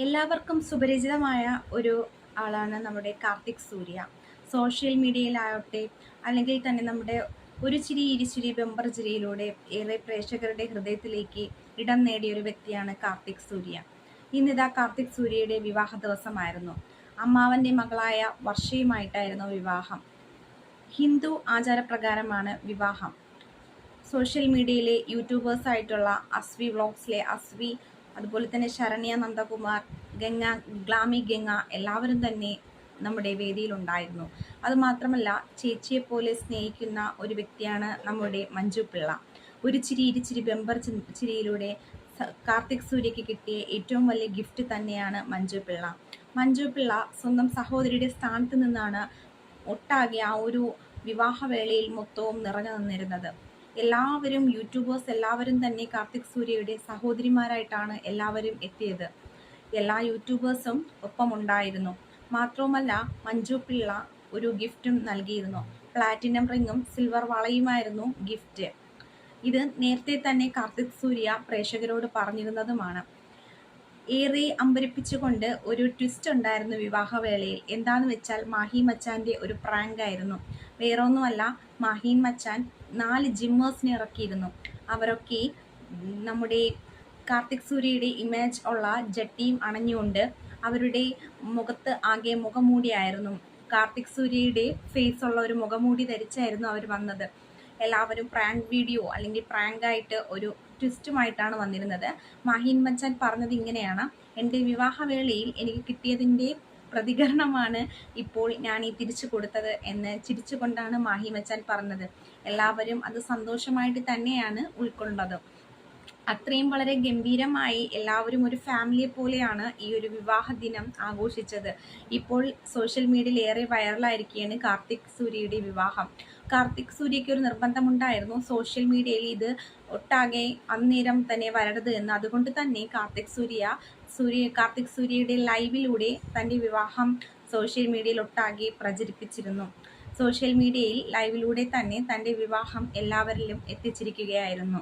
എല്ലാവർക്കും സുപരിചിതമായ ഒരു ആളാണ് നമ്മുടെ കാർത്തിക് സൂര്യ. സോഷ്യൽ മീഡിയയിലാവട്ടെ, അല്ലെങ്കിൽ തന്നെ നമ്മുടെ ഒരു ചിരി ഇരുചിരി ബെമ്പർ ചിരിയിലൂടെ ഏറെ പ്രേക്ഷകരുടെ ഹൃദയത്തിലേക്ക് ഇടം നേടിയ ഒരു വ്യക്തിയാണ് കാർത്തിക് സൂര്യ. ഇന്നിതാ കാർത്തിക് സൂര്യയുടെ വിവാഹ ദിവസമായിരുന്നു. അമ്മാവൻ്റെ മകളായ വർഷയുമായിട്ടായിരുന്നു വിവാഹം. ഹിന്ദു ആചാരപ്രകാരമാണ് വിവാഹം. സോഷ്യൽ മീഡിയയിലെ യൂട്യൂബേഴ്സായിട്ടുള്ള അസ്വി വ്ളോഗ്സിലെ അസ്വി, അതുപോലെ തന്നെ ശരണ്യ നന്ദകുമാർ, ഗ്ലാമി ഗംഗ എല്ലാവരും തന്നെ നമ്മുടെ വേദിയിലുണ്ടായിരുന്നു. അതുമാത്രമല്ല, ചേച്ചിയെപ്പോലെ സ്നേഹിക്കുന്ന ഒരു വ്യക്തിയാണ് നമ്മുടെ മഞ്ജു പിള്ള. ഒരു ചിരി ഇരുചിരി ബെമ്പർ ചിരിയിലൂടെ കാർത്തിക് സൂര്യയ്ക്ക് കിട്ടിയ ഏറ്റവും വലിയ ഗിഫ്റ്റ് തന്നെയാണ് മഞ്ജു പിള്ള. മഞ്ജു പിള്ള സ്വന്തം സഹോദരിയുടെ സ്ഥാനത്ത് നിന്നാണ് ഒട്ടാകെ ആ ഒരു വിവാഹവേളയിൽ മൊത്തവും നിറഞ്ഞു നിന്നിരുന്നത്. എല്ലാവരും യൂട്യൂബേഴ്സ് എല്ലാവരും തന്നെ കാർത്തിക് സൂര്യയുടെ സഹോദരിമാരായിട്ടാണ് എല്ലാവരും എത്തിയത്. എല്ലാ യൂട്യൂബേഴ്സും ഒപ്പമുണ്ടായിരുന്നു. മാത്രവുമല്ല, മഞ്ജു പിള്ള ഒരു ഗിഫ്റ്റും നൽകിയിരുന്നു. പ്ലാറ്റിനം റിങ്ങും സിൽവർ വളയുമായിരുന്നു ഗിഫ്റ്റ്. ഇത് നേരത്തെ തന്നെ കാർത്തിക് സൂര്യ പ്രേക്ഷകരോട് പറഞ്ഞിരുന്നതുമാണ്. ഏറെ അമ്പരിപ്പിച്ചുകൊണ്ട് ഒരു ട്വിസ്റ്റ് ഉണ്ടായിരുന്നു വിവാഹവേളയിൽ. എന്താന്ന് വെച്ചാൽ, മാഹി മച്ചാൻ്റെ ഒരു പ്രാങ്ക് ആയിരുന്നു. വേറെ ഒന്നുമല്ല, മാഹി മച്ചാൻ 4 ജിമ്മേഴ്സിനെ ഇറക്കിയിരുന്നു. അവരൊക്കെ നമ്മുടെ കാർത്തിക് സൂര്യയുടെ ഇമേജ് ഉള്ള ജട്ടിയും അണഞ്ഞുകൊണ്ട് അവരുടെ മുഖത്ത് ആകെ മുഖംമൂടിയായിരുന്നു. കാർത്തിക് സൂര്യയുടെ ഫേസ് ഉള്ള ഒരു മുഖംമൂടി ധരിച്ചായിരുന്നു അവർ വന്നത്. എല്ലാവരും പ്രാങ്ക് വീഡിയോ അല്ലെങ്കിൽ പ്രാങ്കായിട്ട് ഒരു ട്വിസ്റ്റുമായിട്ടാണ് വന്നിരുന്നത്. മാഹിൻ മച്ചാൻ പറഞ്ഞത് ഇങ്ങനെയാണ്: എൻ്റെ വിവാഹവേളയിൽ എനിക്ക് കിട്ടിയതിൻ്റെ പ്രതികരണമാണ് ഇപ്പോൾ ഞാൻ ഈ തിരിച്ചു കൊടുത്തത് എന്ന് ചിരിച്ചുകൊണ്ടാണ് മാഹി മച്ചാൻ പറഞ്ഞത്. എല്ലാവരും അത് സന്തോഷമായിട്ട് തന്നെയാണ് ഉൾക്കൊണ്ടത്. അത്രയും വളരെ ഗംഭീരമായി എല്ലാവരും ഒരു ഫാമിലിയെ പോലെയാണ് ഈ ഒരു വിവാഹ ദിനം ആഘോഷിച്ചത്. ഇപ്പോൾ സോഷ്യൽ മീഡിയയിൽ ഏറെ വൈറലായിരിക്കുകയാണ് കാർത്തിക് സൂര്യയുടെ വിവാഹം. കാർത്തിക് സൂര്യയ്ക്ക് ഒരു നിർബന്ധമുണ്ടായിരുന്നു സോഷ്യൽ മീഡിയയിൽ ഇത് ഒട്ടാകെ അന്നേരം തന്നെ വരരുത് എന്ന്. അതുകൊണ്ട് തന്നെ കാർത്തിക് സൂര്യയുടെ ലൈവിലൂടെ തൻ്റെ വിവാഹം സോഷ്യൽ മീഡിയയിൽ ഒട്ടാകെ പ്രചരിപ്പിച്ചിരുന്നു. സോഷ്യൽ മീഡിയയിൽ ലൈവിലൂടെ തന്നെ തൻ്റെ വിവാഹം എല്ലാവരിലും എത്തിച്ചിരിക്കുകയായിരുന്നു.